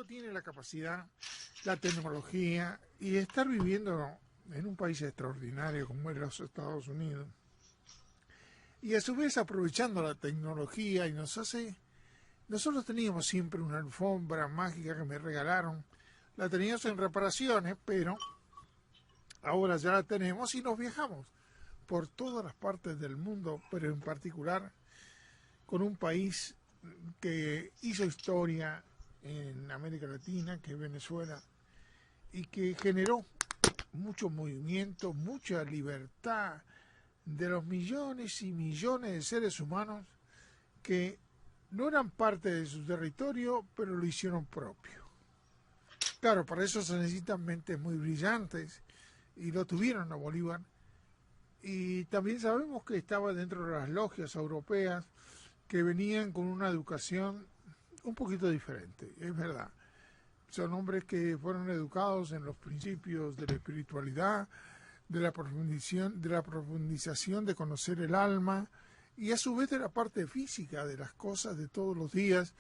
uno tiene la capacidad, la tecnología y estar viviendo en un país extraordinario como es los Estados Unidos, y a su vez aprovechando la tecnología y nos hace... Nosotros teníamos siempre una alfombra mágica que me regalaron, la teníamos en reparaciones, pero ahora ya la tenemos y nos viajamos por todas las partes del mundo, pero en particular con un país que hizo historia en América Latina, que es Venezuela, y que generó mucho movimiento, mucha libertad de los millones y millones de seres humanos que no eran parte de su territorio, pero lo hicieron propio. Claro, para eso se necesitan mentes muy brillantes, y lo tuvieron a Bolívar. Y también sabemos que estaba dentro de las logias europeas que venían con una educación un poquito diferente, es verdad. Son hombres que fueron educados en los principios de la espiritualidad, de la profundización de conocer el alma, y a su vez de la parte física de las cosas de todos los días,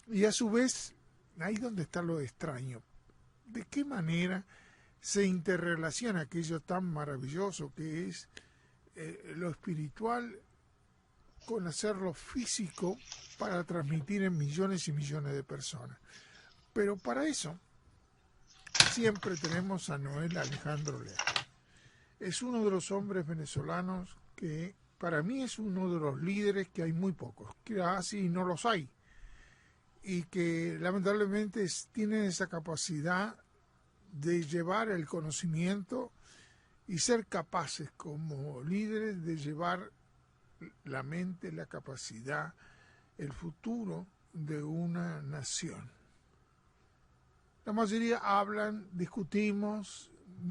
y a su vez, ahí donde está lo extraño, de qué manera se interrelaciona aquello tan maravilloso que es lo espiritual con hacer lo físico para transmitir en millones y millones de personas. Pero para eso siempre tenemos a Noel Alejandro Leal. Es uno de los hombres venezolanos que para mí es uno de los líderes que hay muy pocos, que así no los hay, y que lamentablemente tienen esa capacidad de llevar el conocimiento y ser capaces como líderes de llevar la mente, la capacidad, el futuro de una nación. La mayoría hablan, discutimos,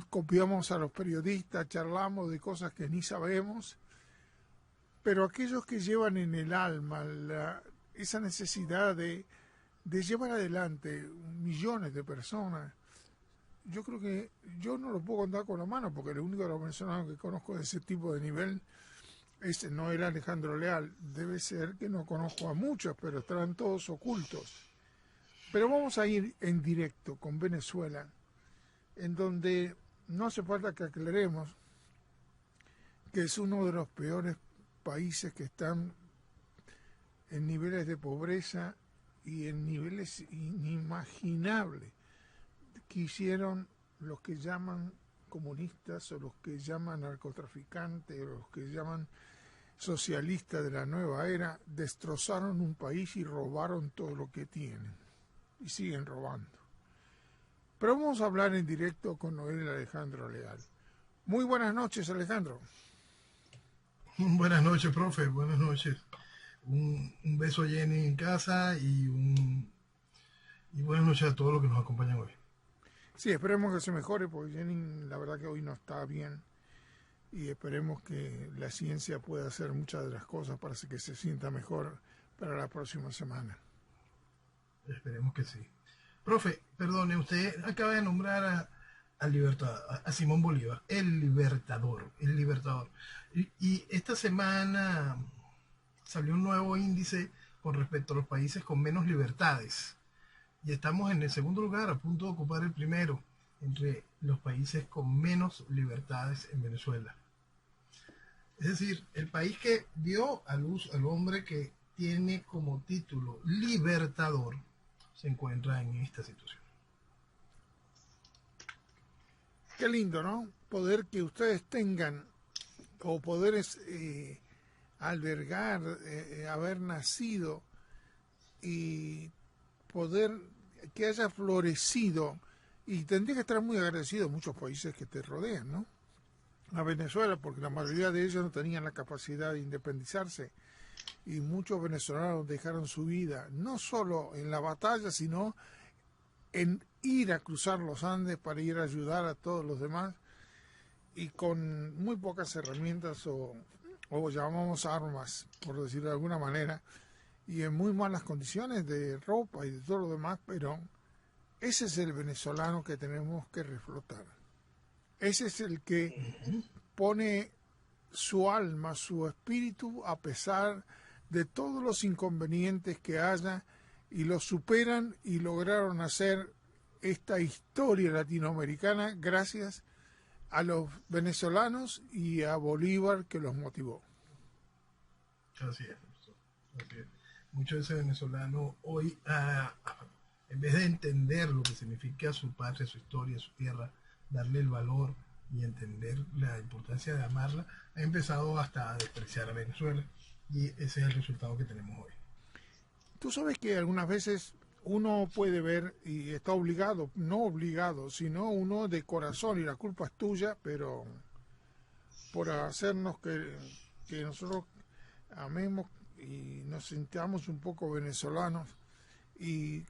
copiamos a los periodistas, charlamos de cosas que ni sabemos, pero aquellos que llevan en el alma esa necesidad de llevar adelante millones de personas, yo creo que yo no lo puedo contar con la mano, porque el único de los venezolanos que conozco de ese tipo de nivel no era Alejandro Leal. Debe ser que no conozco a muchos, pero estarán todos ocultos. Pero vamos a ir en directo con Venezuela, en donde no hace falta que aclaremos que es uno de los peores países que están en niveles de pobreza y en niveles inimaginables que hicieron los que llaman comunistas, o los que llaman narcotraficantes, o los que llaman socialistas de la nueva era. Destrozaron un país y robaron todo lo que tienen, y siguen robando. Pero vamos a hablar en directo con Noel Alejandro Leal. Muy buenas noches, Alejandro. Buenas noches, profe, buenas noches. Un beso a Jenny en casa y buenas noches a todos los que nos acompañan hoy. Sí, esperemos que se mejore, porque Jenny la verdad que hoy no está bien, y esperemos que la ciencia pueda hacer muchas de las cosas para que se sienta mejor para la próxima semana. Esperemos que sí. Profe, perdone, usted acaba de nombrar a Simón Bolívar, el libertador. Y esta semana salió un nuevo índice con respecto a los países con menos libertades. Y estamos en el segundo lugar, a punto de ocupar el primero, entre los países con menos libertades en Venezuela. Es decir, el país que dio a luz al hombre que tiene como título libertador se encuentra en esta situación. Qué lindo, ¿no? Poder que ustedes tengan, o poder albergar, haber nacido y poder que haya florecido. Y tendría que estar muy agradecido a muchos países que te rodean, ¿no? A Venezuela, porque la mayoría de ellos no tenían la capacidad de independizarse, y muchos venezolanos dejaron su vida no solo en la batalla, sino en ir a cruzar los Andes para ir a ayudar a todos los demás, y con muy pocas herramientas o llamamos armas, por decirlo de alguna manera, y en muy malas condiciones de ropa y de todo lo demás. Pero ese es el venezolano que tenemos que reflotar. Ese es el que pone su alma, su espíritu, a pesar de todos los inconvenientes que haya, y lo superan y lograron hacer esta historia latinoamericana gracias a los venezolanos y a Bolívar que los motivó. Así es, profesor. Así es. Mucho de ese venezolano hoy, en vez de entender lo que significa su patria, su historia, su tierra, darle el valor y entender la importancia de amarla, ha empezado hasta a despreciar a Venezuela, y ese es el resultado que tenemos hoy. Tú sabes que algunas veces uno puede ver y está obligado, no obligado, sino uno de corazón, y la culpa es tuya, pero por hacernos que nosotros amemos y nos sintamos un poco venezolanos y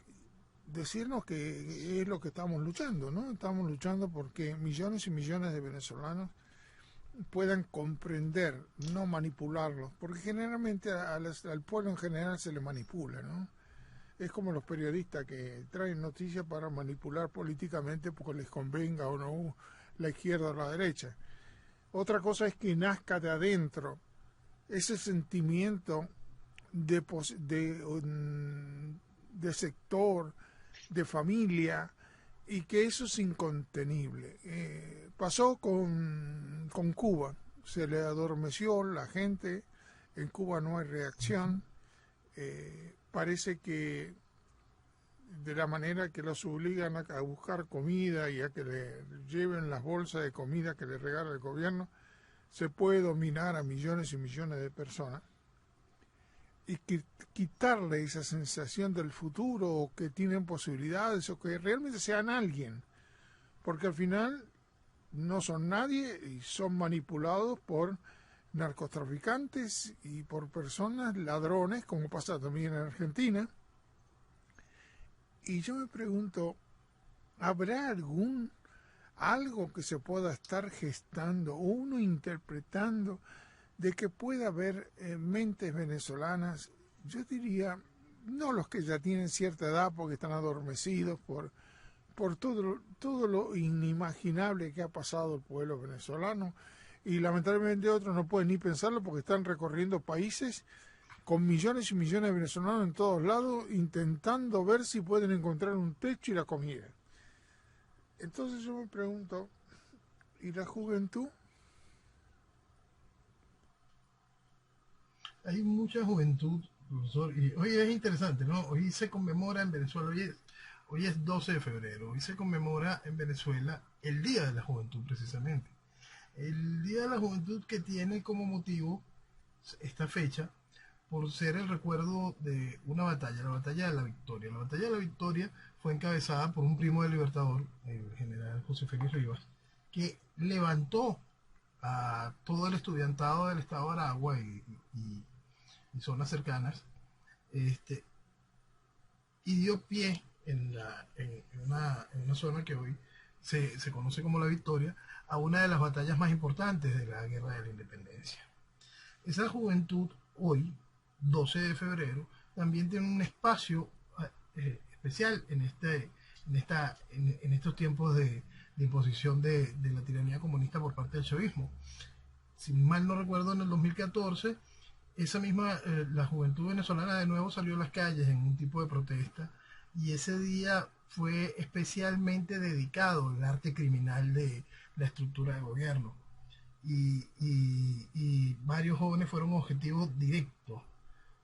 decirnos que es lo que estamos luchando, ¿no? Estamos luchando porque millones y millones de venezolanos puedan comprender, no manipularlos, porque generalmente al pueblo en general se le manipula, ¿no? Es como los periodistas que traen noticias para manipular políticamente porque les convenga o no la izquierda o la derecha. Otra cosa es que nazca de adentro ese sentimiento de sector, de familia, y que eso es incontenible. Pasó con Cuba, se le adormeció la gente, en Cuba no hay reacción, parece que de la manera que los obligan a buscar comida y a que le lleven las bolsas de comida que le regala el gobierno, se puede dominar a millones y millones de personas y quitarle esa sensación del futuro, o que tienen posibilidades, o que realmente sean alguien, porque al final no son nadie y son manipulados por narcotraficantes y por personas ladrones, como pasa también en Argentina. Y yo me pregunto, ¿habrá algo que se pueda estar gestando, o uno interpretando, de que pueda haber mentes venezolanas? Yo diría, no los que ya tienen cierta edad porque están adormecidos por todo lo inimaginable que ha pasado el pueblo venezolano, y lamentablemente otros no pueden ni pensarlo porque están recorriendo países con millones y millones de venezolanos en todos lados, intentando ver si pueden encontrar un techo y la comida. Entonces yo me pregunto, ¿y la juventud? Hay mucha juventud, profesor, y hoy es interesante, ¿no? Hoy se conmemora en Venezuela, hoy es 12 de febrero, hoy se conmemora en Venezuela el Día de la Juventud, precisamente. El Día de la Juventud, que tiene como motivo esta fecha por ser el recuerdo de una batalla, la Batalla de la Victoria. La Batalla de la Victoria fue encabezada por un primo del Libertador, el general José Félix Rivas, que levantó a todo el estudiantado del estado de Aragua y zonas cercanas, y dio pie en una zona que hoy se conoce como La Victoria, a una de las batallas más importantes de la Guerra de la Independencia. Esa juventud hoy, 12 de febrero, también tiene un espacio especial en estos tiempos de imposición de la tiranía comunista por parte del chavismo. Si mal no recuerdo, en el 2014, esa misma, la juventud venezolana de nuevo salió a las calles en un tipo de protesta, y ese día fue especialmente dedicado al arte criminal de la estructura de gobierno. Y varios jóvenes fueron objetivos directos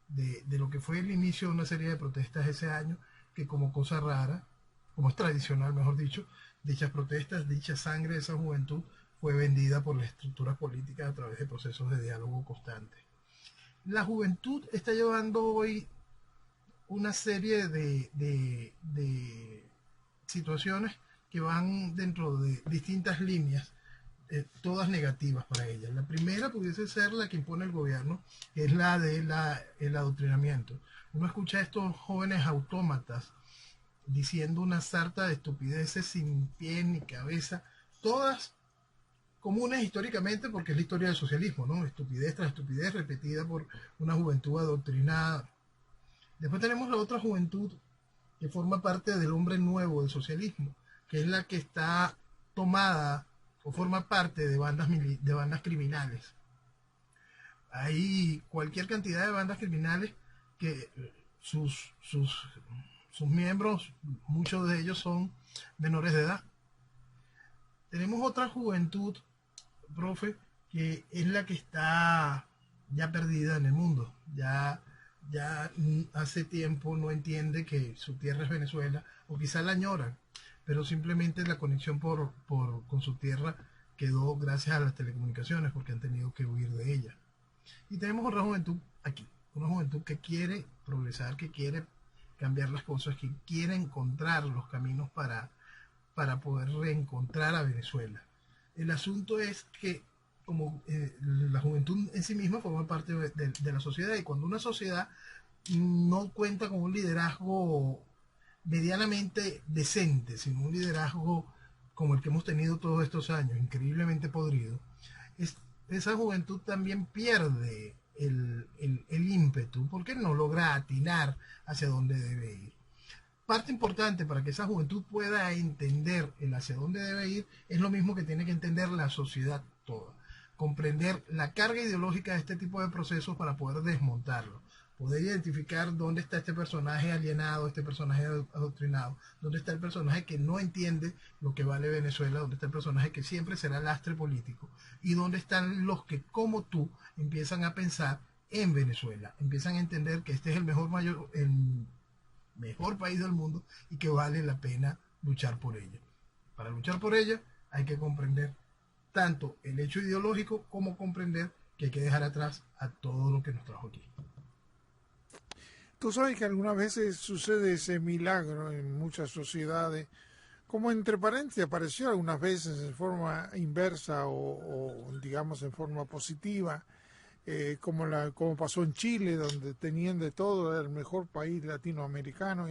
de lo que fue el inicio de una serie de protestas ese año, que como cosa rara, como es tradicional, mejor dicho, dichas protestas, dicha sangre de esa juventud fue vendida por las estructuras políticas a través de procesos de diálogo constante. La juventud está llevando hoy una serie de situaciones que van dentro de distintas líneas, todas negativas para ella. La primera pudiese ser la que impone el gobierno, que es la del adoctrinamiento. Uno escucha a estos jóvenes autómatas diciendo una sarta de estupideces sin pie ni cabeza, todas comunes históricamente, porque es la historia del socialismo, ¿no? Estupidez tras estupidez repetida por una juventud adoctrinada. Después tenemos la otra juventud que forma parte del hombre nuevo del socialismo, que es la que está tomada o forma parte de bandas criminales. Hay cualquier cantidad de bandas criminales que sus miembros, muchos de ellos son menores de edad. Tenemos otra juventud, profe, que es la que está ya perdida en el mundo. Ya hace tiempo no entiende que su tierra es Venezuela, o quizá la añoran, pero simplemente la conexión con su tierra quedó gracias a las telecomunicaciones, porque han tenido que huir de ella. Y tenemos otra juventud aquí, una juventud que quiere progresar, que quiere cambiar las cosas, que quiere encontrar los caminos para poder reencontrar a Venezuela. El asunto es que como la juventud en sí misma forma parte de la sociedad, y cuando una sociedad no cuenta con un liderazgo medianamente decente, sino un liderazgo como el que hemos tenido todos estos años, increíblemente podrido, esa juventud también pierde el ímpetu, porque no logra atinar hacia dónde debe ir. Parte importante para que esa juventud pueda entender el hacia dónde debe ir es lo mismo que tiene que entender la sociedad toda. Comprender la carga ideológica de este tipo de procesos para poder desmontarlo. Poder identificar dónde está este personaje alienado, este personaje adoctrinado, dónde está el personaje que no entiende lo que vale Venezuela, dónde está el personaje que siempre será lastre político, y dónde están los que, como tú, empiezan a pensar en Venezuela, empiezan a entender que este es el mejor país del mundo y que vale la pena luchar por ella. Para luchar por ella hay que comprender tanto el hecho ideológico como comprender que hay que dejar atrás a todo lo que nos trajo aquí. Tú sabes que algunas veces sucede ese milagro en muchas sociedades, como entre paréntesis apareció algunas veces en forma inversa o digamos en forma positiva, como pasó en Chile, donde tenían de todo, era el mejor país latinoamericano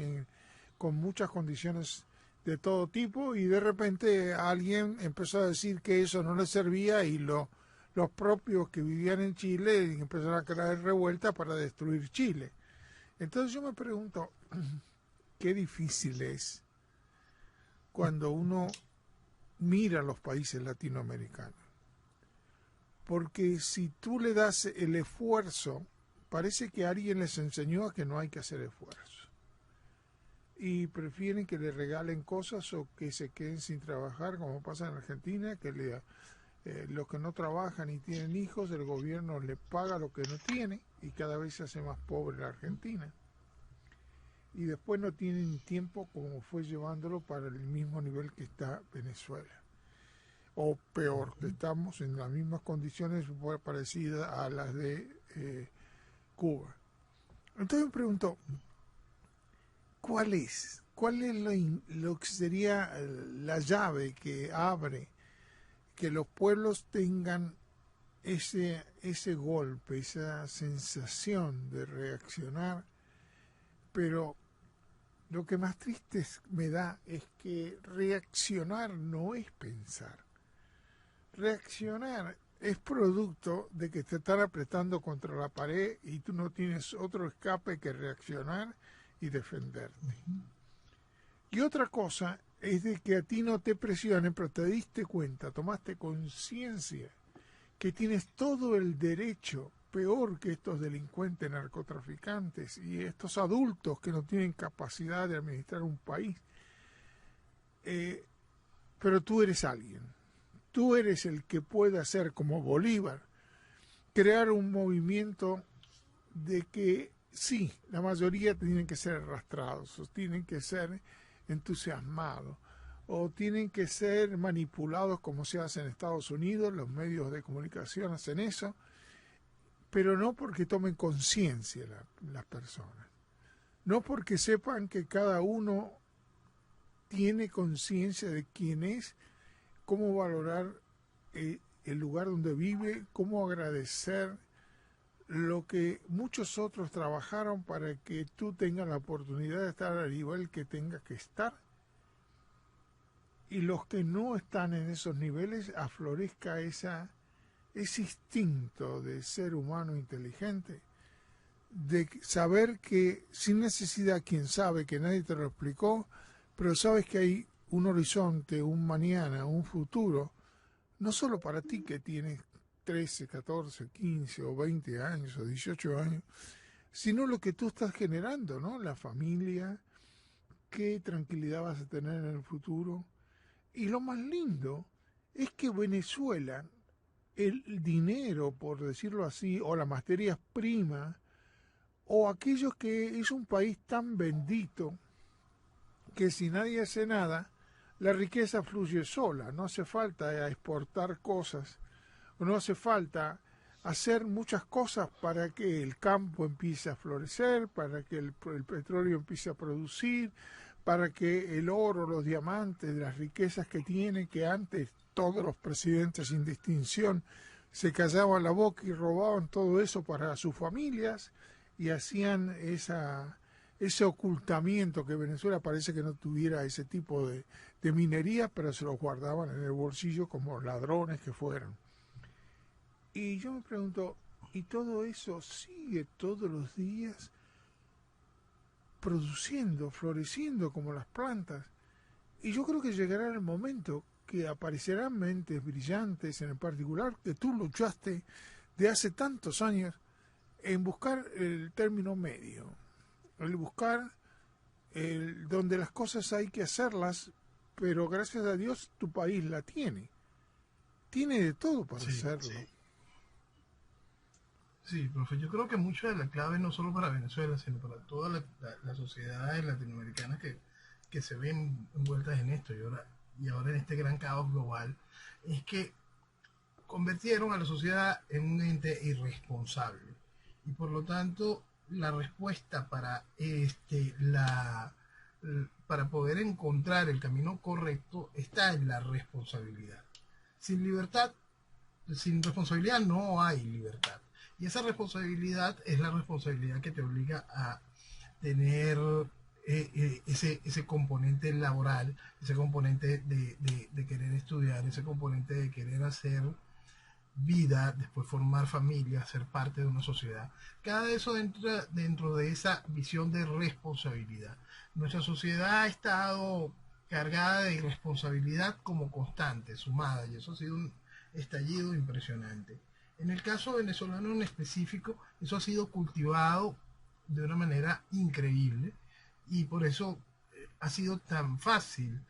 con muchas condiciones de todo tipo, y de repente alguien empezó a decir que eso no le servía, y los propios que vivían en Chile empezaron a crear revueltas para destruir Chile. Entonces yo me pregunto, qué difícil es cuando uno mira los países latinoamericanos. Porque si tú le das el esfuerzo, parece que alguien les enseñó a que no hay que hacer esfuerzo. Y prefieren que le regalen cosas o que se queden sin trabajar, como pasa en Argentina, que los que no trabajan y tienen hijos, el gobierno le paga lo que no tiene, y cada vez se hace más pobre la Argentina. Y después no tienen tiempo como fue llevándolo para el mismo nivel que está Venezuela. O peor, que estamos en las mismas condiciones parecidas a las de Cuba. Entonces me pregunto, ¿cuál es lo que sería la llave que abre que los pueblos tengan ese golpe, esa sensación de reaccionar? Pero lo que más triste me da es que reaccionar no es pensar. Reaccionar es producto de que te están apretando contra la pared y tú no tienes otro escape que reaccionar y defenderte. Y otra cosa es de que a ti no te presionen, pero te diste cuenta, tomaste conciencia que tienes todo el derecho, peor que estos delincuentes narcotraficantes y estos adultos que no tienen capacidad de administrar un país, pero tú eres alguien. Tú eres el que puede hacer, como Bolívar, crear un movimiento de que sí, la mayoría tienen que ser arrastrados, o tienen que ser entusiasmados, o tienen que ser manipulados como se hace en Estados Unidos, los medios de comunicación hacen eso, pero no porque tomen conciencia las personas, no porque sepan que cada uno tiene conciencia de quién es, cómo valorar el lugar donde vive, cómo agradecer lo que muchos otros trabajaron para que tú tengas la oportunidad de estar al nivel que tengas que estar, y los que no están en esos niveles aflorezca ese instinto de ser humano inteligente, de saber que sin necesidad, quien sabe, que nadie te lo explicó, pero sabes que hay un horizonte, un mañana, un futuro, no solo para ti que tienes 13, 14, 15 o 20 años o 18 años, sino lo que tú estás generando, ¿no? La familia, qué tranquilidad vas a tener en el futuro. Y lo más lindo es que Venezuela, el dinero, por decirlo así, o las materias primas, o aquello que es un país tan bendito que si nadie hace nada, la riqueza fluye sola, no hace falta exportar cosas, no hace falta hacer muchas cosas para que el campo empiece a florecer, para que el petróleo empiece a producir, para que el oro, los diamantes, las riquezas que tiene, que antes todos los presidentes sin distinción se callaban la boca y robaban todo eso para sus familias y hacían ese ocultamiento, que Venezuela parece que no tuviera ese tipo de minería, pero se los guardaban en el bolsillo como ladrones que fueran. Y yo me pregunto, ¿y todo eso sigue todos los días produciendo, floreciendo como las plantas? Y yo creo que llegará el momento que aparecerán mentes brillantes, en el particular que tú luchaste de hace tantos años en buscar el término medio, el buscar donde las cosas hay que hacerlas, pero gracias a Dios tu país la tiene. Tiene de todo para Sí, hacerlo. sí. Sí, profe, yo creo que mucho de la clave no solo para Venezuela, sino para todas las sociedades latinoamericanas que se ven envueltas en esto y ahora en este gran caos global, es que convirtieron a la sociedad en un ente irresponsable. Y por lo tanto, la respuesta para poder encontrar el camino correcto está en la responsabilidad. Sin libertad, sin responsabilidad no hay libertad. Y esa responsabilidad es la responsabilidad que te obliga a tener ese componente laboral, ese componente de querer estudiar, ese componente de querer hacer vida, después formar familia, ser parte de una sociedad. Cada eso entra dentro de esa visión de responsabilidad. Nuestra sociedad ha estado cargada de irresponsabilidad como constante, sumada, y eso ha sido un estallido impresionante. En el caso venezolano en específico, eso ha sido cultivado de una manera increíble y por eso ha sido tan fácil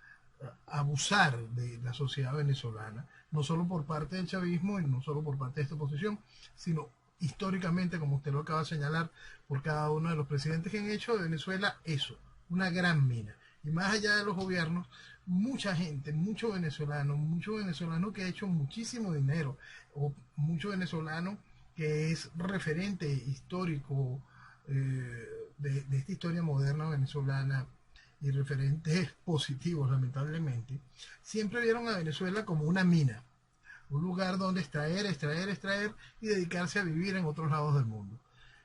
abusar de la sociedad venezolana, no solo por parte del chavismo y no solo por parte de esta oposición, sino históricamente, como usted lo acaba de señalar, por cada uno de los presidentes que han hecho de Venezuela eso, una gran mina. Y más allá de los gobiernos, mucha gente, mucho venezolano que ha hecho muchísimo dinero, o mucho venezolano que es referente histórico de esta historia moderna venezolana y referentes positivos, lamentablemente, siempre vieron a Venezuela como una mina, un lugar donde extraer, extraer, extraer y dedicarse a vivir en otros lados del mundo.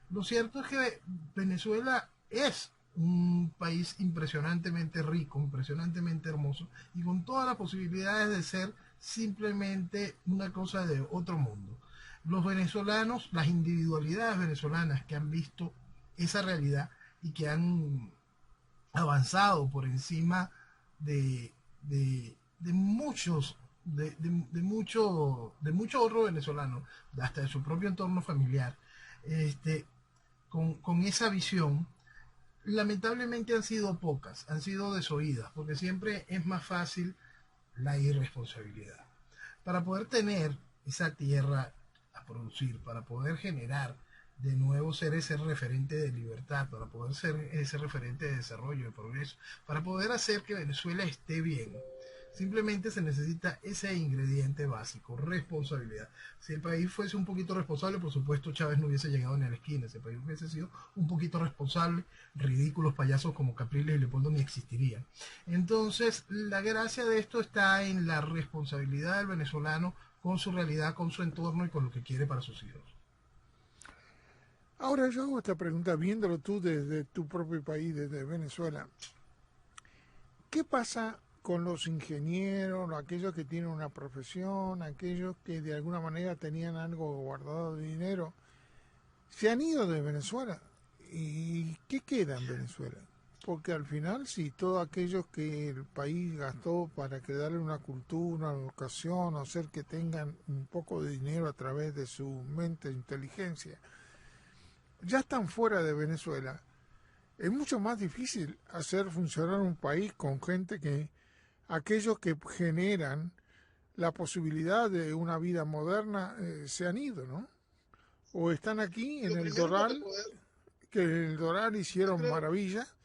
Lo cierto es que Venezuela es un país impresionantemente rico, impresionantemente hermoso y con todas las posibilidades de ser simplemente una cosa de otro mundo. Los venezolanos, las individualidades venezolanas que han visto esa realidad y que han avanzado por encima de muchos de mucho otro venezolano, hasta de su propio entorno familiar, con esa visión, lamentablemente han sido pocas, han sido desoídas, porque siempre es más fácil la irresponsabilidad. Para poder tener esa tierra a producir, para poder generar de nuevo ser ese referente de libertad, para poder ser ese referente de desarrollo, de progreso, para poder hacer que Venezuela esté bien, simplemente se necesita ese ingrediente básico, responsabilidad. Si el país fuese un poquito responsable, por supuesto Chávez no hubiese llegado ni a la esquina. Si el país hubiese sido un poquito responsable, ridículos payasos como Capriles y Leopoldo ni existirían. Entonces, la gracia de esto está en la responsabilidad del venezolano con su realidad, con su entorno y con lo que quiere para sus hijos. Ahora yo hago esta pregunta viéndolo tú desde tu propio país, desde Venezuela. ¿Qué pasa con los ingenieros, aquellos que tienen una profesión, aquellos que de alguna manera tenían algo guardado de dinero? Se han ido de Venezuela. ¿Y qué queda en Venezuela? Porque al final, si todos aquellos que el país gastó para crearle una cultura, una educación, o hacer que tengan un poco de dinero a través de su mente e inteligencia, ya están fuera de Venezuela. Es mucho más difícil hacer funcionar un país con gente que aquellos que generan la posibilidad de una vida moderna se han ido, ¿no? O están aquí en Lo el primero para Doral, poder, que en el Doral yo hicieron creo, maravillas.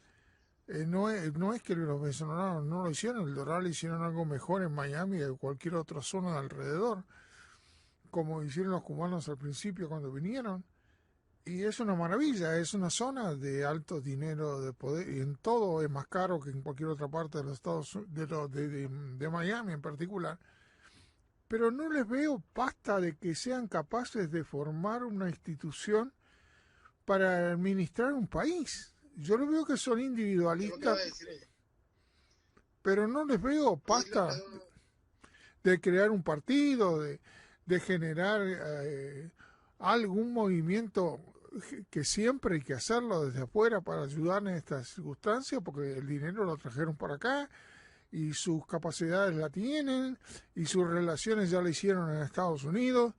No es que los venezolanos no lo hicieron, el Doral hicieron algo mejor en Miami que en cualquier otra zona de alrededor, como hicieron los cubanos al principio cuando vinieron. Y es una maravilla, es una zona de alto dinero, de poder, y en todo es más caro que en cualquier otra parte de los Estados de Miami en particular. Pero no les veo pasta de que sean capaces de formar una institución para administrar un país. Yo lo veo que son es lo que va individualistas, a decir ella. pero no les veo Es lo pasta que, de crear un partido, de generar algún movimiento que siempre hay que hacerlo desde afuera para ayudar en estas circunstancias, porque el dinero lo trajeron para acá y sus capacidades la tienen y sus relaciones ya la hicieron en Estados Unidos.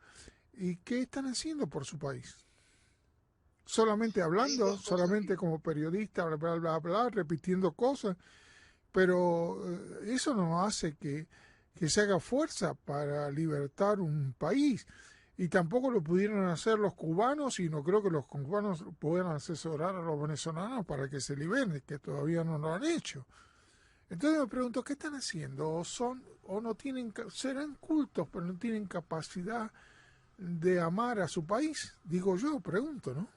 ¿Y qué están haciendo por su país? Solamente hay hablando, dos cosas solamente aquí. como periodista, bla, bla, bla, bla, repitiendo cosas, pero eso no hace que se haga fuerza para libertar un país. Y tampoco lo pudieron hacer los cubanos y no creo que los cubanos puedan asesorar a los venezolanos para que se liberen, que todavía no lo han hecho. Entonces me pregunto, ¿qué están haciendo? O no tienen, serán cultos, pero no tienen capacidad de amar a su país? Digo yo, pregunto, ¿no?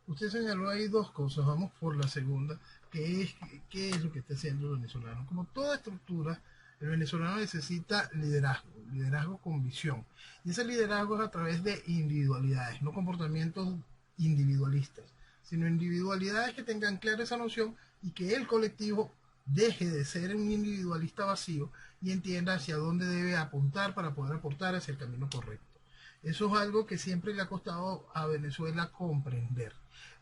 Usted señaló ahí dos cosas, vamos por la segunda, que es qué es lo que está haciendo el venezolano. Como toda estructura, el venezolano necesita liderazgo, liderazgo con visión. Y ese liderazgo es a través de individualidades, no comportamientos individualistas, sino individualidades que tengan clara esa noción y que el colectivo deje de ser un individualista vacío y entienda hacia dónde debe apuntar para poder aportar hacia el camino correcto. Eso es algo que siempre le ha costado a Venezuela comprender.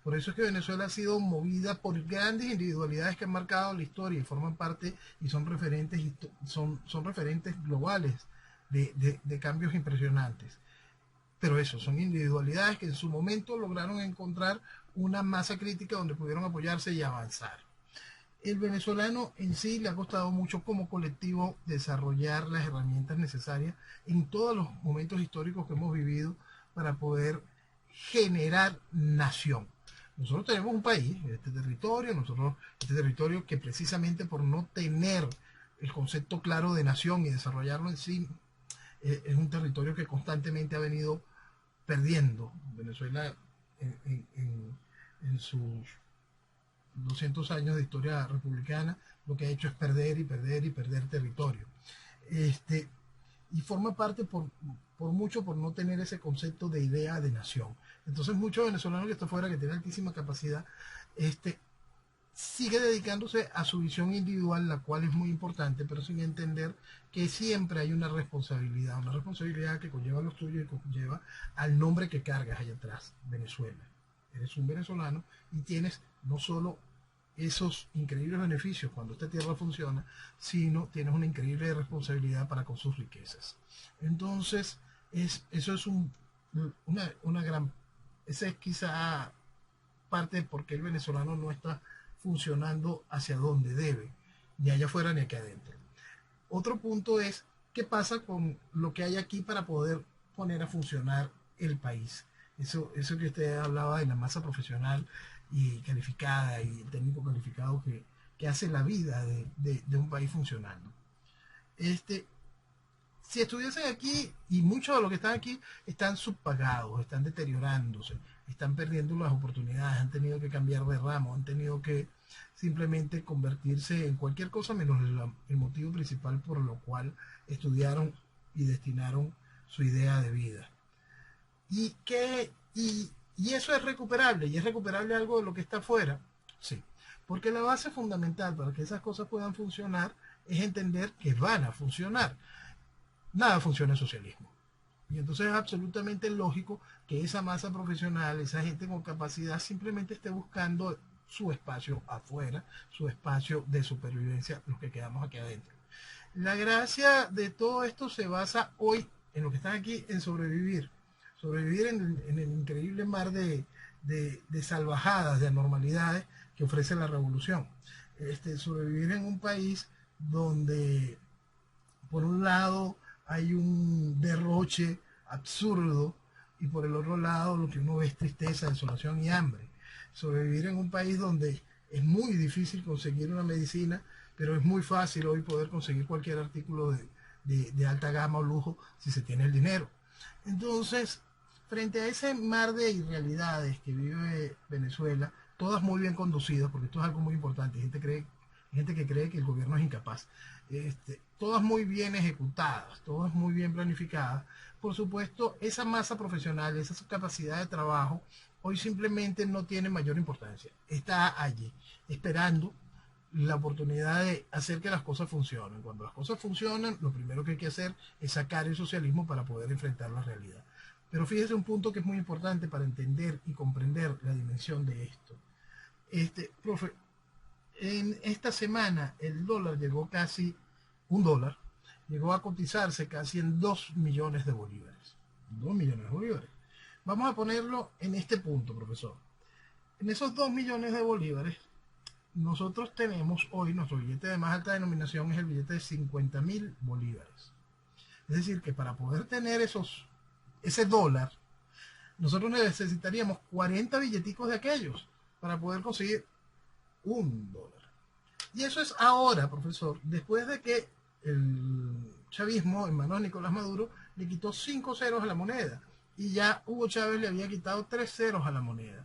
Por eso es que Venezuela ha sido movida por grandes individualidades que han marcado la historia y forman parte y son referentes, son referentes globales de cambios impresionantes. Pero eso, son individualidades que en su momento lograron encontrar una masa crítica donde pudieron apoyarse y avanzar. El venezolano en sí le ha costado mucho como colectivo desarrollar las herramientas necesarias en todos los momentos históricos que hemos vivido para poder generar nación. Nosotros tenemos un país, este territorio que precisamente por no tener el concepto claro de nación y desarrollarlo en sí, es un territorio que constantemente ha venido perdiendo. Venezuela en sus 200 años de historia republicana, lo que ha hecho es perder y perder y perder territorio. Este, y forma parte por mucho por no tener ese concepto de idea de nación. Entonces muchos venezolanos que están fuera, que tienen altísima capacidad, sigue dedicándose a su visión individual, la cual es muy importante, pero sin entender que siempre hay una responsabilidad que conlleva los tuyos y conlleva al nombre que cargas allá atrás, Venezuela. Eres un venezolano y tienes no solo esos increíbles beneficios cuando esta tierra funciona, sino tienes una increíble responsabilidad para con sus riquezas. Entonces, eso es una gran, esa es quizá parte de por qué el venezolano no está funcionando hacia donde debe, ni allá afuera ni aquí adentro. Otro punto es, ¿qué pasa con lo que hay aquí para poder poner a funcionar el país? Eso que usted hablaba de la masa profesional y calificada y el técnico calificado que hace la vida de un país funcionando. Si estuviesen aquí, y muchos de los que están aquí están subpagados, están deteriorándose, están perdiendo las oportunidades, han tenido que cambiar de ramo, han tenido que simplemente convertirse en cualquier cosa menos el motivo principal por lo cual estudiaron y destinaron su idea de vida. Y eso es recuperable, y es recuperable algo de lo que está afuera, sí. Porque la base fundamental para que esas cosas puedan funcionar es entender que van a funcionar. Nada funciona en socialismo. Y entonces es absolutamente lógico que esa masa profesional, esa gente con capacidad, simplemente esté buscando su espacio afuera, su espacio de supervivencia, los que quedamos aquí adentro. La gracia de todo esto se basa hoy en lo que están aquí en sobrevivir sobrevivir en el increíble mar de salvajadas, de anormalidades que ofrece la revolución. Sobrevivir en un país donde, por un lado, hay un derroche absurdo y por el otro lado lo que uno ve es tristeza, desolación y hambre. Sobrevivir en un país donde es muy difícil conseguir una medicina, pero es muy fácil hoy poder conseguir cualquier artículo de alta gama o lujo si se tiene el dinero. Entonces, frente a ese mar de irrealidades que vive Venezuela, todas muy bien conducidas, porque esto es algo muy importante, hay gente que cree que el gobierno es incapaz, todas muy bien ejecutadas, todas muy bien planificadas. Por supuesto, esa masa profesional, esa capacidad de trabajo, hoy simplemente no tiene mayor importancia. Está allí, esperando la oportunidad de hacer que las cosas funcionen. Cuando las cosas funcionan, lo primero que hay que hacer es sacar el socialismo para poder enfrentar la realidad. Pero fíjese un punto que es muy importante para entender y comprender la dimensión de esto. Profe, en esta semana el dólar llegó casi, $1, llegó a cotizarse casi en 2 millones de bolívares. 2 millones de bolívares. Vamos a ponerlo en este punto, profesor. En esos 2 millones de bolívares, nosotros tenemos hoy, nuestro billete de más alta denominación es el billete de 50.000 bolívares. Es decir, que para poder tener ese dólar, nosotros necesitaríamos 40 billeticos de aquellos para poder conseguir $1. Y eso es ahora, profesor, después de que el chavismo, en manos de Nicolás Maduro, le quitó 5 ceros a la moneda. Y ya Hugo Chávez le había quitado 3 ceros a la moneda.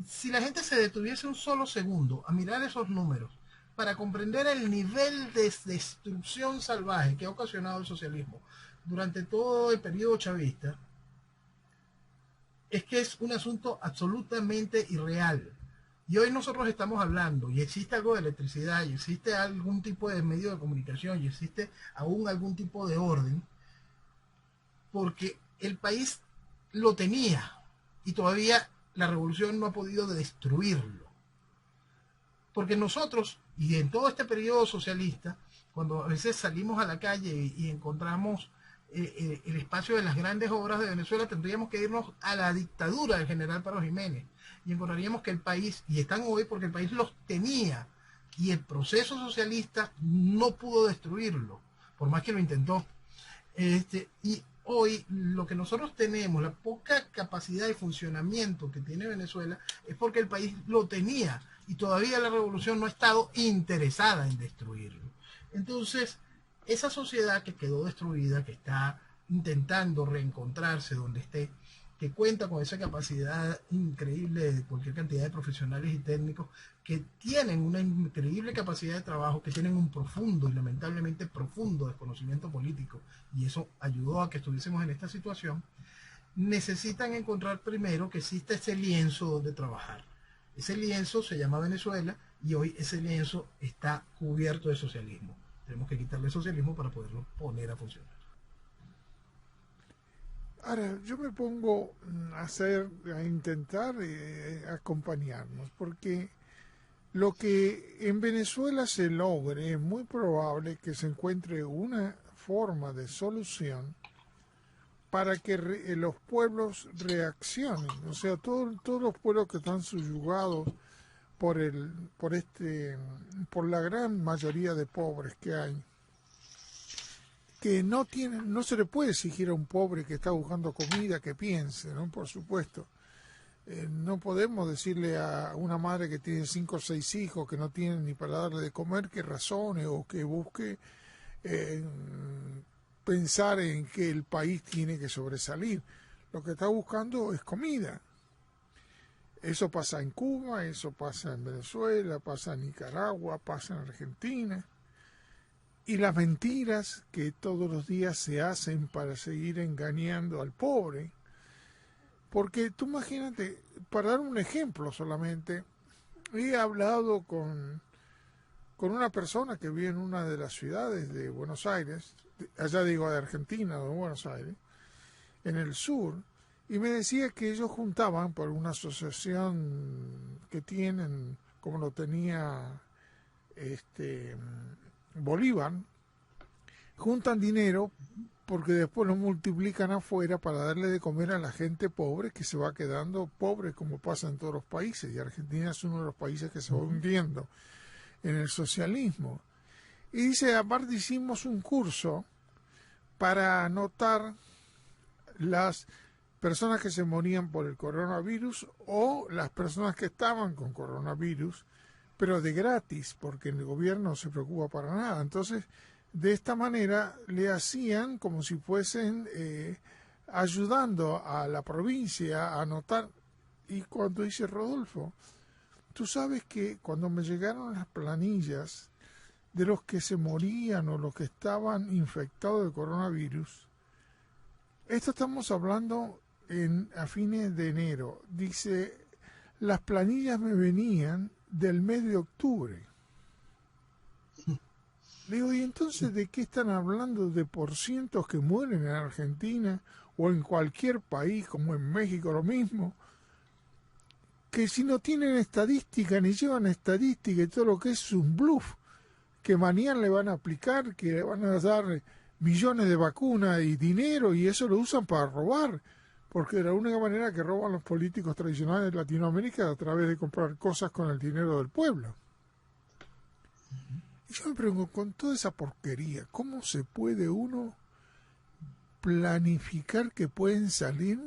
Si la gente se detuviese un solo segundo a mirar esos números para comprender el nivel de destrucción salvaje que ha ocasionado el socialismo durante todo el periodo chavista, es que es un asunto absolutamente irreal. Y hoy nosotros estamos hablando, y existe algo de electricidad, y existe algún tipo de medio de comunicación, y existe aún algún tipo de orden, porque el país lo tenía, y todavía la revolución no ha podido destruirlo. Porque nosotros, y en todo este periodo socialista, cuando a veces salimos a la calle y encontramos el espacio de las grandes obras de Venezuela, tendríamos que irnos a la dictadura del general Paro Jiménez y encontraríamos que el país, y están hoy porque el país los tenía, y el proceso socialista no pudo destruirlo, por más que lo intentó. Y hoy lo que nosotros tenemos, la poca capacidad de funcionamiento que tiene Venezuela, es porque el país lo tenía y todavía la revolución no ha estado interesada en destruirlo. Entonces, esa sociedad que quedó destruida, que está intentando reencontrarse donde esté, que cuenta con esa capacidad increíble de cualquier cantidad de profesionales y técnicos, que tienen una increíble capacidad de trabajo, que tienen un profundo y lamentablemente profundo desconocimiento político, y eso ayudó a que estuviésemos en esta situación, necesitan encontrar primero que exista ese lienzo donde trabajar. Ese lienzo se llama Venezuela y hoy ese lienzo está cubierto de socialismo. Tenemos que quitarle el socialismo para poderlo poner a funcionar. Ahora, yo me pongo a intentar acompañarnos, porque lo que en Venezuela se logre es muy probable que se encuentre una forma de solución para que los pueblos reaccionen. O sea, todos los pueblos que están subyugados por la gran mayoría de pobres que hay, que no se le puede exigir a un pobre que está buscando comida que piense, ¿no? Por supuesto. No podemos decirle a una madre que tiene 5 o 6 hijos que no tienen ni para darle de comer que razone o que busque pensar en que el país tiene que sobresalir. Lo que está buscando es comida. Eso pasa en Cuba, eso pasa en Venezuela, pasa en Nicaragua, pasa en Argentina. Y las mentiras que todos los días se hacen para seguir engañando al pobre. Porque tú imagínate, para dar un ejemplo solamente, he hablado con una persona que vive en una de las ciudades de Buenos Aires, allá digo de Argentina, de Buenos Aires, en el sur, y me decía que ellos juntaban por una asociación que tienen, como lo tenía Bolívar, juntan dinero porque después lo multiplican afuera para darle de comer a la gente pobre que se va quedando pobre como pasa en todos los países, y Argentina es uno de los países que se va hundiendo en el socialismo. Y dice, aparte hicimos un curso para anotar las personas que se morían por el coronavirus o las personas que estaban con coronavirus, pero de gratis, porque el gobierno no se preocupa para nada. Entonces, de esta manera le hacían como si fuesen ayudando a la provincia a anotar. Y cuando dice Rodolfo, tú sabes que cuando me llegaron las planillas de los que se morían o los que estaban infectados de coronavirus, esto estamos hablando a fines de enero, dice, las planillas me venían del mes de octubre. Le digo, ¿y entonces de qué están hablando? ¿De porcientos que mueren en Argentina o en cualquier país, como en México lo mismo? Que si no tienen estadística, ni llevan estadística, y todo lo que es un bluff, que mañana le van a aplicar, que le van a dar millones de vacunas y dinero, y eso lo usan para robar, porque de la única manera que roban los políticos tradicionales de Latinoamérica es a través de comprar cosas con el dinero del pueblo. Y yo me pregunto, con toda esa porquería, ¿cómo se puede uno planificar que pueden salir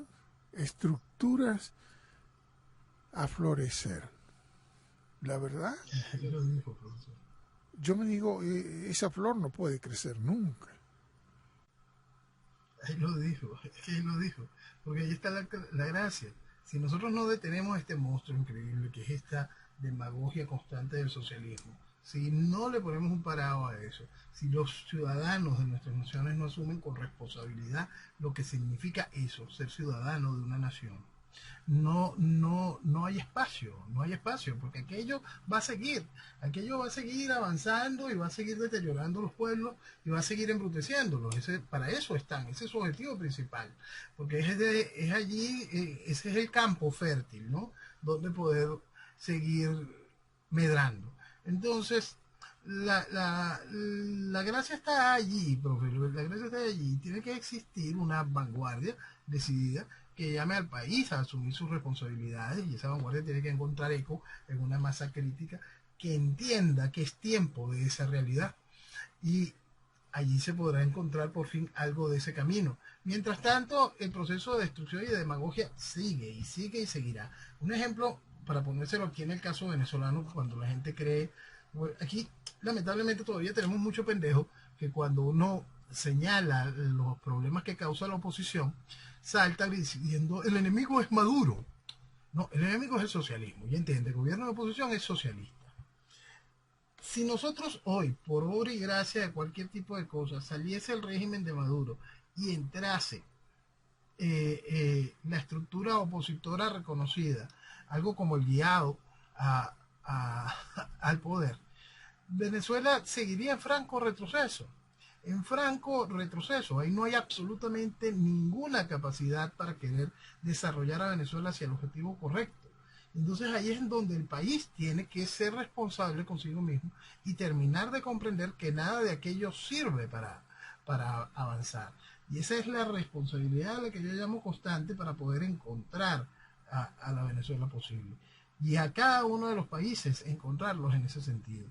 estructuras a florecer? La verdad, yo me digo, esa flor no puede crecer nunca. Ahí lo dijo, es que ahí lo dijo, porque ahí está la gracia. Si nosotros no detenemos este monstruo increíble que es esta demagogia constante del socialismo, si no le ponemos un parado a eso, si los ciudadanos de nuestras naciones no asumen con responsabilidad lo que significa eso, ser ciudadano de una nación, no hay espacio, porque aquello va a seguir avanzando y va a seguir deteriorando los pueblos y va a seguir embruteciéndolos. Para eso están, ese es su objetivo principal, porque es allí, ese es el campo fértil, ¿no? Donde poder seguir medrando. Entonces, la gracia está allí, profe, la gracia está allí. Tiene que existir una vanguardia decidida que llame al país a asumir sus responsabilidades, y esa vanguardia tiene que encontrar eco en una masa crítica que entienda que es tiempo de esa realidad, y allí se podrá encontrar por fin algo de ese camino. Mientras tanto, el proceso de destrucción y de demagogia sigue y seguirá. Un ejemplo, para ponérselo aquí en el caso venezolano, cuando la gente cree, aquí lamentablemente todavía tenemos mucho pendejo que cuando uno señala los problemas que causa la oposición, salta diciendo el enemigo es Maduro. No, el enemigo es el socialismo. Y entiende, el gobierno de oposición es socialista. Si nosotros hoy, por obra y gracia de cualquier tipo de cosa, saliese el régimen de Maduro y entrase la estructura opositora reconocida, algo como el guiado al poder, Venezuela seguiría en franco retroceso. Ahí no hay absolutamente ninguna capacidad para querer desarrollar a Venezuela hacia el objetivo correcto. Entonces ahí es en donde el país tiene que ser responsable consigo mismo y terminar de comprender que nada de aquello sirve para avanzar. Y esa es la responsabilidad a la que yo llamo constante para poder encontrar a la Venezuela posible. Y a cada uno de los países encontrarlos en ese sentido.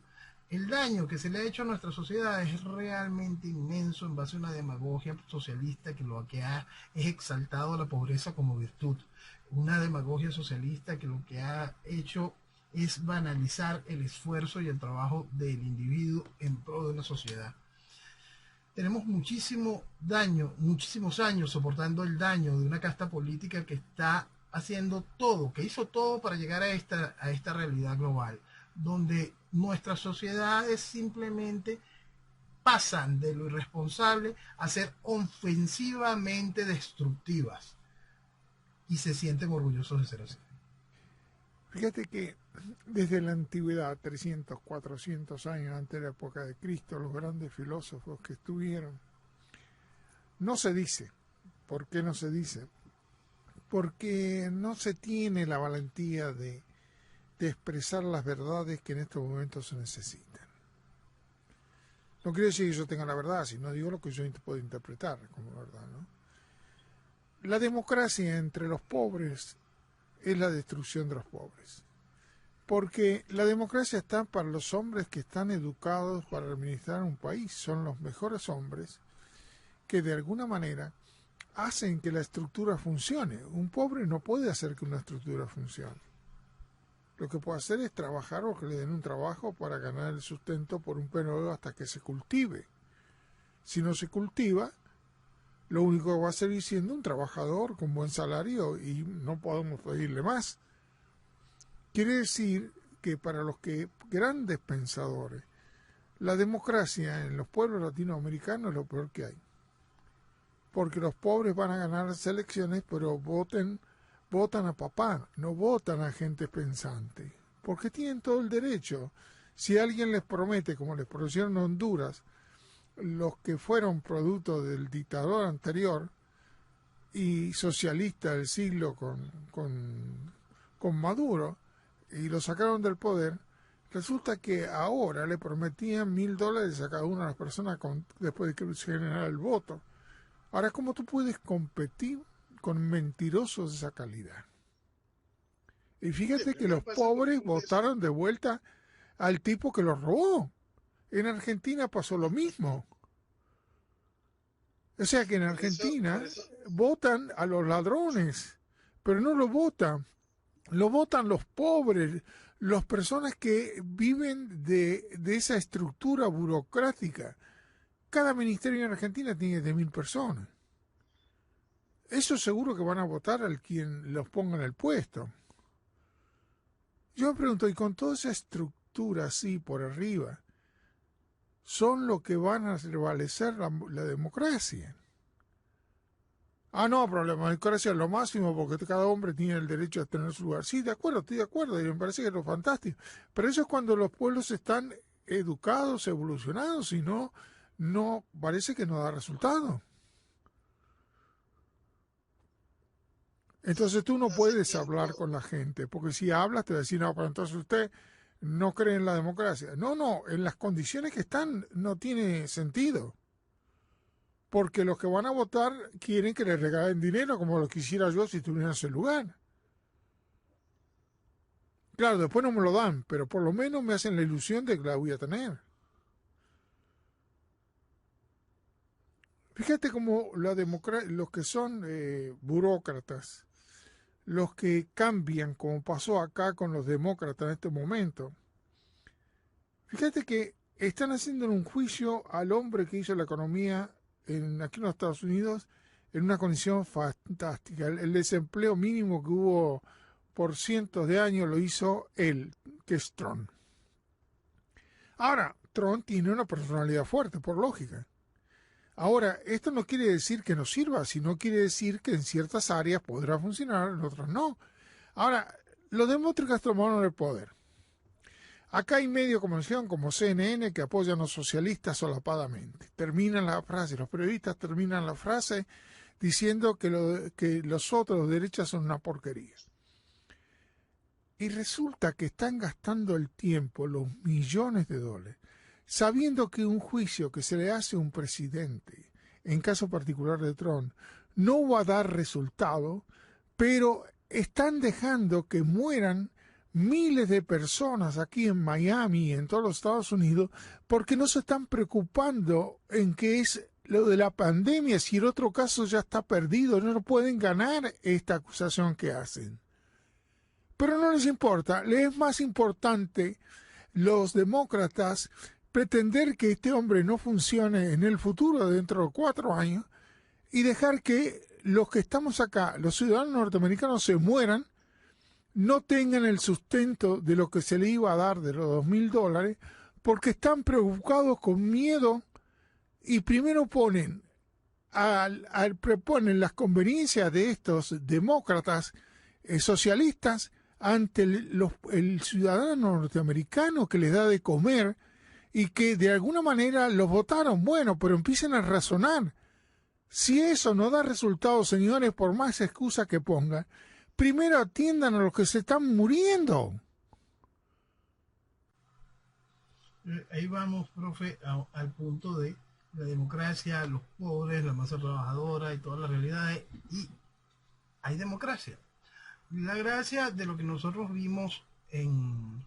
El daño que se le ha hecho a nuestra sociedad es realmente inmenso en base a una demagogia socialista que lo que ha es exaltado a la pobreza como virtud. Una demagogia socialista que lo que ha hecho es banalizar el esfuerzo y el trabajo del individuo en pro de una sociedad. Tenemos muchísimo daño, muchísimos años soportando el daño de una casta política que está haciendo todo, que hizo todo para llegar a esta realidad global, donde nuestras sociedades simplemente pasan de lo irresponsable a ser ofensivamente destructivas y se sienten orgullosos de ser así. Fíjate que desde la antigüedad, 300, 400 años antes de la época de Cristo, los grandes filósofos que estuvieron, no se dice. ¿Por qué no se dice? Porque no se tiene la valentía de expresar las verdades que en estos momentos se necesitan. No quiere decir que yo tenga la verdad, sino digo lo que yo puedo interpretar como verdad, ¿no? La democracia entre los pobres es la destrucción de los pobres. Porque la democracia está para los hombres que están educados para administrar un país. Son los mejores hombres que de alguna manera hacen que la estructura funcione. Un pobre no puede hacer que una estructura funcione. Lo que puede hacer es trabajar o que le den un trabajo para ganar el sustento por un periodo hasta que se cultive. Si no se cultiva, lo único que va a seguir siendo un trabajador con buen salario y no podemos pedirle más. Quiere decir que para los grandes pensadores, la democracia en los pueblos latinoamericanos es lo peor que hay. Porque los pobres van a ganar las elecciones, pero votan a papá, no votan a gente pensante. Porque tienen todo el derecho. Si alguien les promete, como les prometieron en Honduras, los que fueron producto del dictador anterior y socialista del siglo con Maduro, y lo sacaron del poder, resulta que ahora le prometían $1,000 a cada una de las personas después de que se generara el voto. Ahora, ¿cómo tú puedes competir con mentirosos de esa calidad? Y fíjate que los pobres votaron de vuelta al tipo que los robó. En Argentina pasó lo mismo. O sea que en Argentina votan a los ladrones, pero no lo votan los pobres, las personas que viven de esa estructura burocrática. Cada ministerio en Argentina tiene 10.000 personas. Eso seguro que van a votar al quien los ponga en el puesto. Yo me pregunto, y con toda esa estructura así por arriba, ¿son lo que van a prevalecer la democracia? Ah, no, pero la democracia es lo máximo porque cada hombre tiene el derecho a tener su lugar. Sí, de acuerdo, estoy de acuerdo, y me parece que es lo fantástico. Pero eso es cuando los pueblos están educados, evolucionados, y no parece que no da resultado. Entonces tú no puedes hablar con la gente, porque si hablas te va a decir, no, pero entonces usted no cree en la democracia. No, en las condiciones que están no tiene sentido. Porque los que van a votar quieren que les regalen dinero, como lo quisiera yo si estuviera en ese lugar. Claro, después no me lo dan, pero por lo menos me hacen la ilusión de que la voy a tener. Fíjate cómo los que son burócratas, los que cambian, como pasó acá con los demócratas en este momento, fíjate que están haciendo un juicio al hombre que hizo la economía aquí en los Estados Unidos en una condición fantástica. El desempleo mínimo que hubo por cientos de años lo hizo él, que es Trump. Ahora, Trump tiene una personalidad fuerte, por lógica. Ahora, esto no quiere decir que no sirva, sino quiere decir que en ciertas áreas podrá funcionar, en otras no. Ahora, los demócratas tomaron el poder. Acá hay medios de comunicación como CNN que apoyan a los socialistas solapadamente. Terminan la frase, los periodistas terminan la frase diciendo que los otros de derecha son una porquería. Y resulta que están gastando el tiempo, los millones de dólares, sabiendo que un juicio que se le hace a un presidente, en caso particular de Trump, no va a dar resultado, pero están dejando que mueran miles de personas aquí en Miami y en todos los Estados Unidos porque no se están preocupando en qué es lo de la pandemia, si el otro caso ya está perdido, no pueden ganar esta acusación que hacen. Pero no les importa, les es más importante los demócratas pretender que este hombre no funcione en el futuro dentro de 4 años y dejar que los que estamos acá, los ciudadanos norteamericanos, se mueran, no tengan el sustento de lo que se le iba a dar de los $2,000 porque están preocupados con miedo y primero proponen las conveniencias de estos demócratas socialistas ante el ciudadano norteamericano que les da de comer y que de alguna manera los votaron. Bueno, pero empiecen a razonar. Si eso no da resultados, señores, por más excusa que pongan, primero atiendan a los que se están muriendo. Ahí vamos, profe, al punto de la democracia, los pobres, la masa trabajadora y todas las realidades. Y hay democracia. La gracia de lo que nosotros vimos en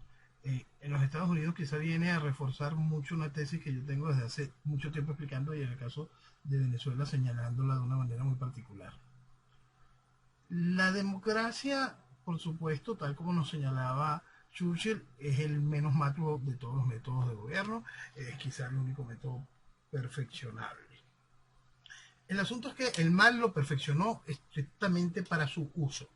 los Estados Unidos quizá viene a reforzar mucho una tesis que yo tengo desde hace mucho tiempo explicando y en el caso de Venezuela señalándola de una manera muy particular. La democracia, por supuesto, tal como nos señalaba Churchill, es el menos macro de todos los métodos de gobierno, es quizá el único método perfeccionable. El asunto es que el mal lo perfeccionó estrictamente para su uso.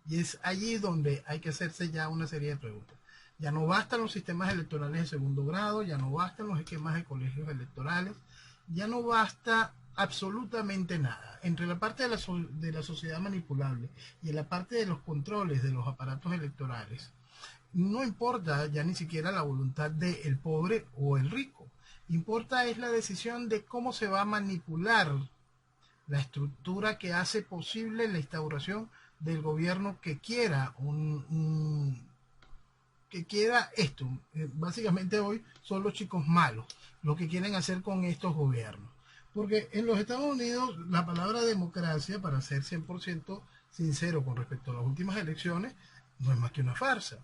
Y es allí donde hay que hacerse ya una serie de preguntas. Ya no bastan los sistemas electorales de segundo grado, ya no bastan los esquemas de colegios electorales, ya no basta absolutamente nada. Entre la parte de la sociedad manipulable y en la parte de los controles de los aparatos electorales, no importa ya ni siquiera la voluntad del pobre o el rico. Importa es la decisión de cómo se va a manipular la estructura que hace posible la instauración del gobierno que quiera que quiera esto. Básicamente hoy son los chicos malos lo que quieren hacer con estos gobiernos. Porque en los Estados Unidos la palabra democracia, para ser 100% sincero con respecto a las últimas elecciones, no es más que una farsa.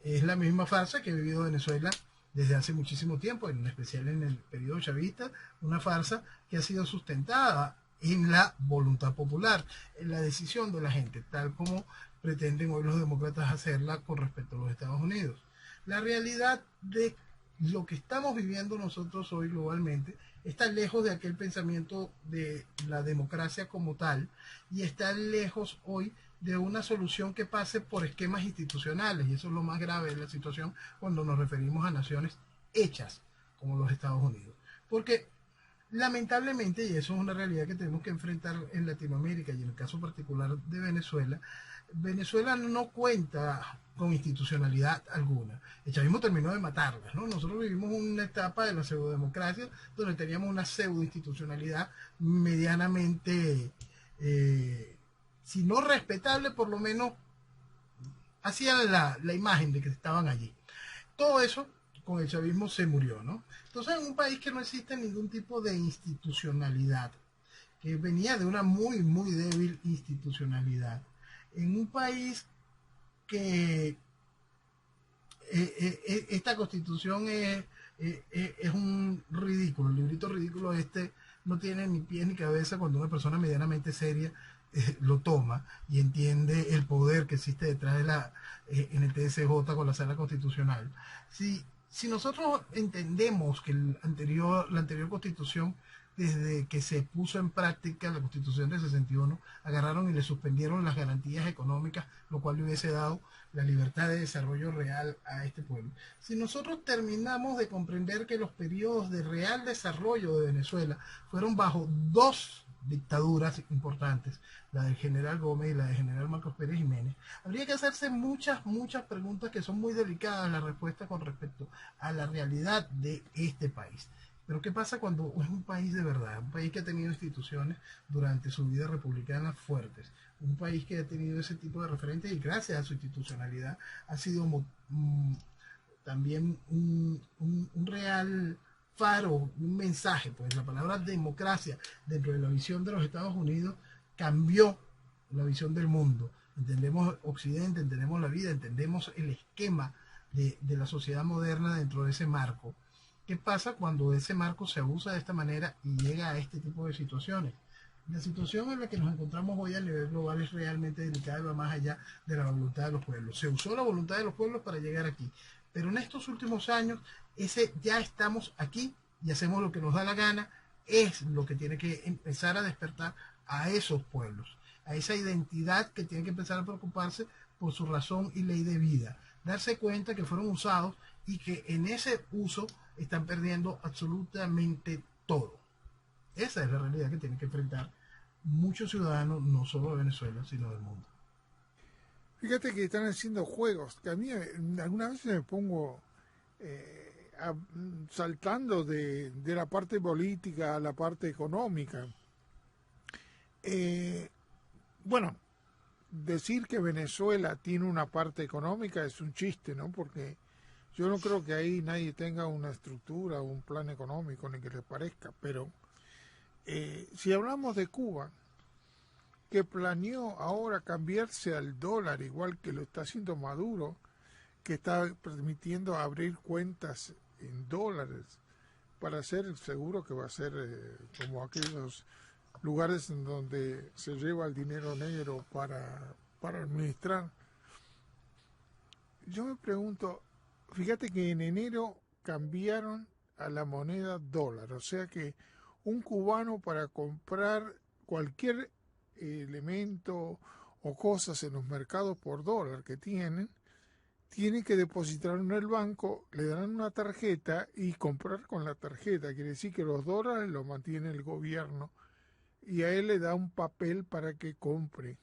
Es la misma farsa que ha vivido Venezuela desde hace muchísimo tiempo, en especial en el periodo chavista, una farsa que ha sido sustentada en la voluntad popular, en la decisión de la gente, tal como pretenden hoy los demócratas hacerla con respecto a los Estados Unidos. La realidad de lo que estamos viviendo nosotros hoy globalmente está lejos de aquel pensamiento de la democracia como tal y está lejos hoy de una solución que pase por esquemas institucionales, y eso es lo más grave de la situación cuando nos referimos a naciones hechas como los Estados Unidos. Porque lamentablemente, y eso es una realidad que tenemos que enfrentar en Latinoamérica y en el caso particular de Venezuela, Venezuela no cuenta con institucionalidad alguna. El chavismo terminó de matarla, ¿no? Nosotros vivimos una etapa de la pseudodemocracia donde teníamos una pseudoinstitucionalidad medianamente, si no respetable, por lo menos hacía la imagen de que estaban allí. Todo eso con el chavismo se murió, ¿no? Entonces, en un país que no existe ningún tipo de institucionalidad, que venía de una muy, muy débil institucionalidad, en un país que esta constitución es un ridículo, el librito ridículo este no tiene ni pies ni cabeza cuando una persona medianamente seria lo toma y entiende el poder que existe detrás de en el TSJ con la sala constitucional. Si nosotros entendemos que la anterior constitución, desde que se puso en práctica la constitución del 61, agarraron y le suspendieron las garantías económicas, lo cual le hubiese dado la libertad de desarrollo real a este pueblo. Si nosotros terminamos de comprender que los periodos de real desarrollo de Venezuela fueron bajo dos dictaduras importantes, la del general Gómez y la del general Marcos Pérez Jiménez, habría que hacerse muchas preguntas que son muy delicadas la respuesta con respecto a la realidad de este país. Pero ¿qué pasa cuando es un país de verdad? Un país que ha tenido instituciones durante su vida republicana fuertes. Un país que ha tenido ese tipo de referentes y gracias a su institucionalidad ha sido también un real faro, un mensaje. Pues la palabra democracia dentro de la visión de los Estados Unidos cambió la visión del mundo. Entendemos Occidente, entendemos la vida, entendemos el esquema de la sociedad moderna dentro de ese marco. ¿Qué pasa cuando ese marco se abusa de esta manera y llega a este tipo de situaciones? La situación en la que nos encontramos hoy a nivel global es realmente delicada y va más allá de la voluntad de los pueblos. Se usó la voluntad de los pueblos para llegar aquí, pero en estos últimos años ya estamos aquí y hacemos lo que nos da la gana, es lo que tiene que empezar a despertar a esos pueblos, a esa identidad que tiene que empezar a preocuparse por su razón y ley de vida, darse cuenta que fueron usados y que en ese uso están perdiendo absolutamente todo. Esa es la realidad que tienen que enfrentar muchos ciudadanos, no solo de Venezuela, sino del mundo. Fíjate que están haciendo juegos, que a mí algunas veces me pongo saltando de la parte política a la parte económica. Bueno, decir que Venezuela tiene una parte económica es un chiste, ¿no? Porque Yo no creo que ahí nadie tenga una estructura o un plan económico ni que le parezca, pero si hablamos de Cuba, que planeó ahora cambiarse al dólar, igual que lo está haciendo Maduro, que está permitiendo abrir cuentas en dólares para ser seguro que va a ser como aquellos lugares en donde se lleva el dinero negro para administrar. Yo me pregunto, fíjate que en enero cambiaron a la moneda dólar, o sea que un cubano para comprar cualquier elemento o cosas en los mercados por dólar que tiene que depositarlo en el banco, le dan una tarjeta y comprar con la tarjeta. Quiere decir que los dólares los mantiene el gobierno y a él le da un papel para que compre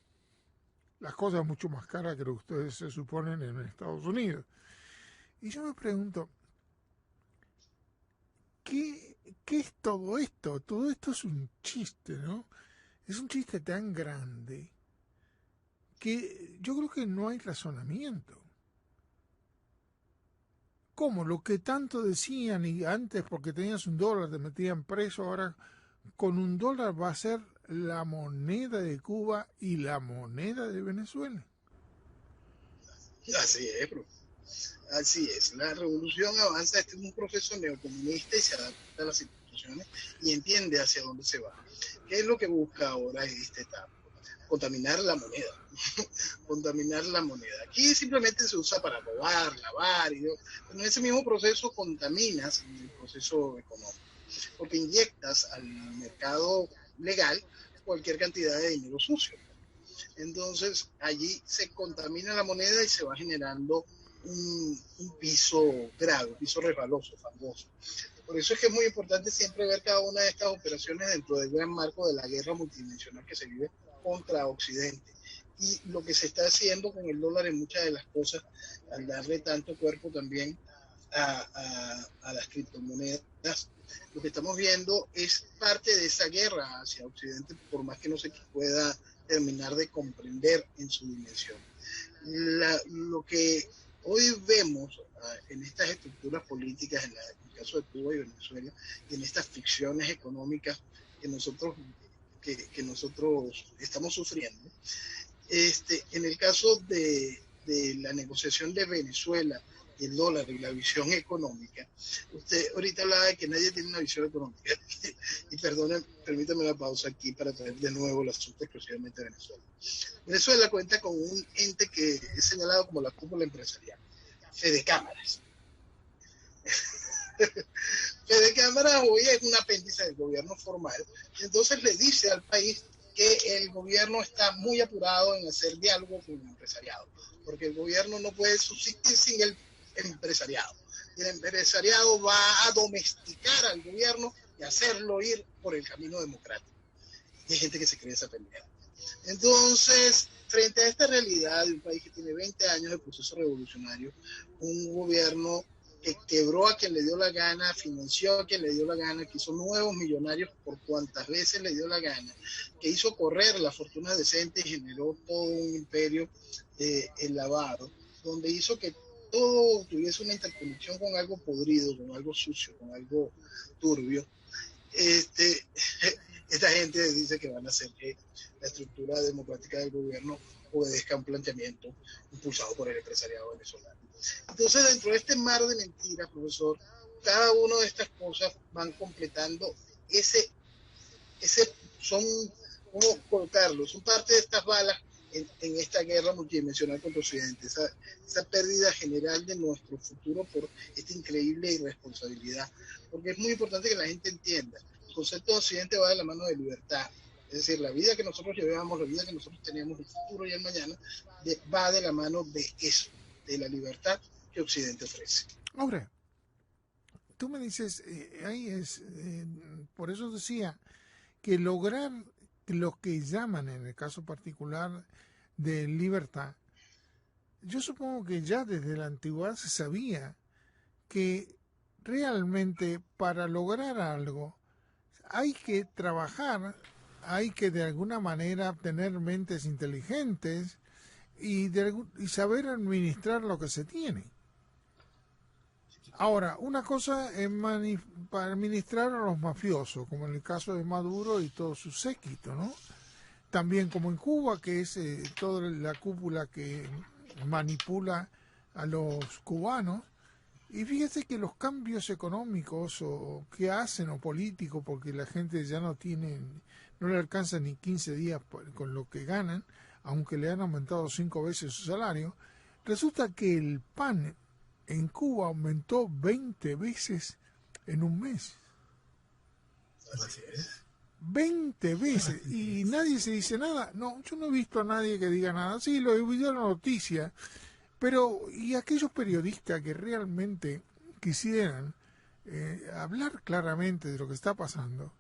las cosas mucho más caras que lo que ustedes se suponen en Estados Unidos. Y yo me pregunto, ¿qué es todo esto? Todo esto es un chiste, ¿no? Es un chiste tan grande que yo creo que no hay razonamiento. ¿Cómo? Lo que tanto decían y antes porque tenías un dólar te metían preso, ahora con un dólar va a ser la moneda de Cuba y la moneda de Venezuela. Así es, bro. Así es. La revolución avanza, este es un proceso neocomunista y se adapta a las instituciones y entiende hacia dónde se va. ¿Qué es lo que busca ahora en esta etapa? Contaminar la moneda. Contaminar la moneda. Aquí simplemente se usa para robar, lavar, pero en ese mismo proceso contaminas el proceso económico, porque inyectas al mercado legal cualquier cantidad de dinero sucio. Entonces allí se contamina la moneda y se va generando un piso grave, un piso resbaloso, fangoso. Por eso es que es muy importante siempre ver cada una de estas operaciones dentro del gran marco de la guerra multidimensional que se vive contra Occidente. Y lo que se está haciendo con el dólar en muchas de las cosas, al darle tanto cuerpo también a las criptomonedas, lo que estamos viendo es parte de esa guerra hacia Occidente, por más que no se pueda terminar de comprender en su dimensión. Lo que hoy vemos en estas estructuras políticas, en el caso de Cuba y Venezuela, y en estas ficciones económicas que nosotros estamos sufriendo, en el caso de la negociación de Venezuela y el dólar y la visión económica, usted ahorita hablaba de que nadie tiene una visión económica, y permítame la pausa aquí para traer de nuevo el asunto exclusivamente de Venezuela. Venezuela cuenta con un ente que es señalado como la cúpula empresarial, Fede Cámaras. Fede Cámaras hoy es un apéndice del gobierno formal, entonces le dice al país que el gobierno está muy apurado en hacer diálogo con el empresariado, porque el gobierno no puede subsistir sin el empresariado. Y el empresariado va a domesticar al gobierno y hacerlo ir por el camino democrático. Y hay gente que se cree esa pendeja. Entonces, frente a esta realidad de un país que tiene 20 años de proceso revolucionario, un gobierno que quebró a quien le dio la gana, financió a quien le dio la gana, que hizo nuevos millonarios por cuantas veces le dio la gana, que hizo correr la fortuna decente y generó todo un imperio lavado, donde hizo que todo tuviese una interconexión con algo podrido, con algo sucio, con algo turbio. Esta gente dice que van a hacer que la estructura democrática del gobierno obedezca a un planteamiento impulsado por el empresariado venezolano. Entonces, dentro de este mar de mentiras, profesor, cada una de estas cosas van completando son, ¿cómo colocarlo? Son parte de estas balas en esta guerra multidimensional contra Occidente, esa pérdida general de nuestro futuro por esta increíble irresponsabilidad. Porque es muy importante que la gente entienda, el concepto de Occidente va de la mano de libertad. Es decir, la vida que nosotros llevamos, la vida que nosotros teníamos, el futuro y el mañana, va de la mano de eso, de la libertad que Occidente ofrece. Ahora, tú me dices, por eso decía, que lograr lo que llaman en el caso particular de libertad, yo supongo que ya desde la antigüedad se sabía que realmente para lograr algo hay que trabajar, hay que de alguna manera tener mentes inteligentes y saber administrar lo que se tiene. Ahora, una cosa es para administrar a los mafiosos, como en el caso de Maduro y todo su séquito, ¿no? También como en Cuba, que es toda la cúpula que manipula a los cubanos. Y fíjese que los cambios económicos o que hacen o políticos, porque la gente ya no le alcanza ni 15 días con lo que ganan, aunque le han aumentado 5 veces su salario, resulta que el pan en Cuba aumentó 20 veces en un mes. Así es. 20 veces. Y nadie se dice nada. No, yo no he visto a nadie que diga nada. Sí, lo he visto en la noticia. Pero, y aquellos periodistas que realmente quisieran hablar claramente de lo que está pasando,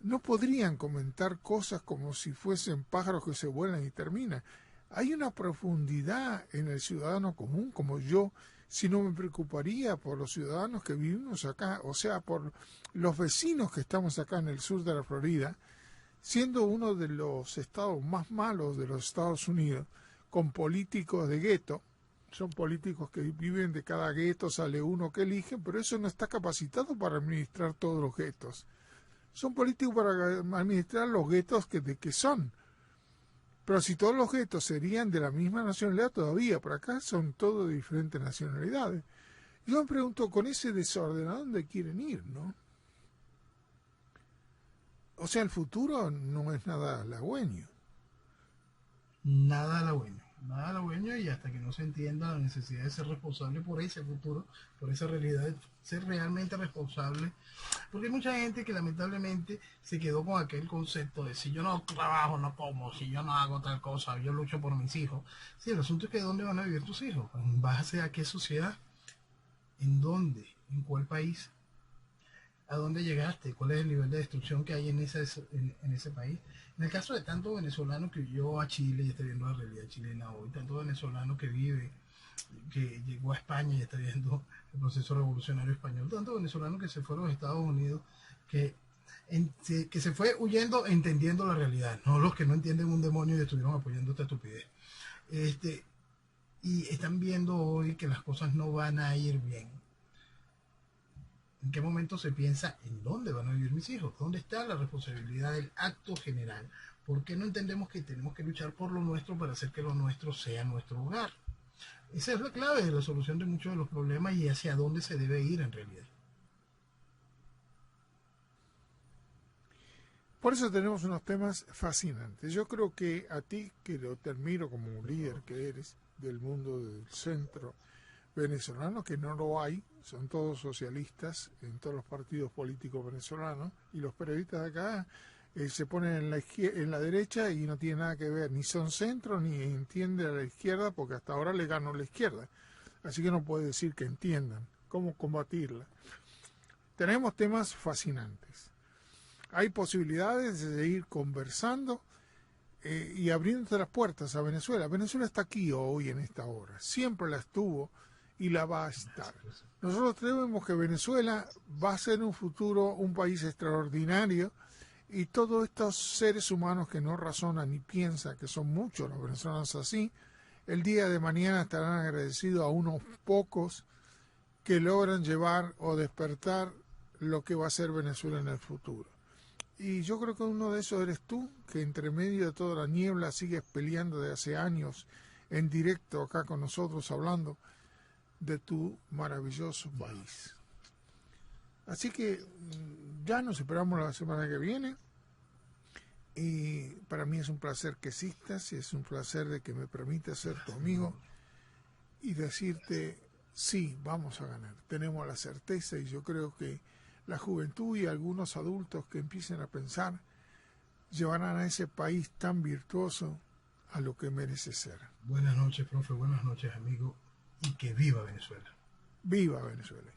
no podrían comentar cosas como si fuesen pájaros que se vuelan y terminan. Hay una profundidad en el ciudadano común, como yo, si no me preocuparía por los ciudadanos que vivimos acá, o sea, por los vecinos que estamos acá en el sur de la Florida, siendo uno de los estados más malos de los Estados Unidos, con políticos de gueto. Son políticos que viven de cada gueto, sale uno que eligen, pero eso no está capacitado para administrar todos los guetos. Son políticos para administrar los guetos de que son. Pero si todos los guetos serían de la misma nacionalidad todavía, por acá son todos de diferentes nacionalidades. Yo me pregunto, con ese desorden, ¿a dónde quieren ir, no? O sea, el futuro no es nada halagüeño. Nada halagüeño, y hasta que no se entienda la necesidad de ser responsable por ese futuro, por esa realidad, ser realmente responsable, porque hay mucha gente que lamentablemente se quedó con aquel concepto de si yo no trabajo no como, si yo no hago tal cosa, yo lucho por mis hijos. Sí, el asunto es que ¿dónde van a vivir tus hijos? ¿En base a qué sociedad? ¿En dónde? ¿En cuál país? ¿A dónde llegaste? ¿Cuál es el nivel de destrucción que hay en ese país? En el caso de tanto venezolano que huyó a Chile y está viendo la realidad chilena hoy, tanto venezolano que llegó a España y está viendo el proceso revolucionario español, tanto venezolano que se fue a los Estados Unidos, que se fue huyendo entendiendo la realidad, no los que no entienden un demonio y estuvieron apoyando esta estupidez. Y están viendo hoy que las cosas no van a ir bien. ¿En qué momento se piensa en dónde van a vivir mis hijos? ¿Dónde está la responsabilidad del acto general? ¿Por qué no entendemos que tenemos que luchar por lo nuestro para hacer que lo nuestro sea nuestro hogar? Esa es la clave de la solución de muchos de los problemas y hacia dónde se debe ir en realidad. Por eso tenemos unos temas fascinantes. Yo creo que a ti, que te admiro como un líder que eres del mundo del centro venezolano, que no lo hay, son todos socialistas en todos los partidos políticos venezolanos, y los periodistas de acá se ponen en la derecha y no tienen nada que ver, ni son centro ni entienden a la izquierda, porque hasta ahora le ganó la izquierda. Así que no puede decir que entiendan cómo combatirla. Tenemos temas fascinantes. Hay posibilidades de seguir conversando y abriendo las puertas a Venezuela. Venezuela está aquí hoy en esta hora, siempre la estuvo y la va a estar. Nosotros creemos que Venezuela va a ser en un futuro un país extraordinario, y todos estos seres humanos que no razonan ni piensan, que son muchos los venezolanos así, el día de mañana estarán agradecidos a unos pocos que logran llevar o despertar lo que va a ser Venezuela en el futuro. Y yo creo que uno de esos eres tú, que entre medio de toda la niebla sigues peleando de hace años en directo acá con nosotros, hablando de tu maravilloso país. Así que ya nos esperamos la semana que viene, y para mí es un placer que existas, y es un placer de que me permitas ser tu amigo y decirte, sí, vamos a ganar, tenemos la certeza, y yo creo que la juventud y algunos adultos que empiecen a pensar llevarán a ese país tan virtuoso a lo que merece ser. Buenas noches, profe, buenas noches, amigo, y que viva Venezuela. ¡Viva Venezuela!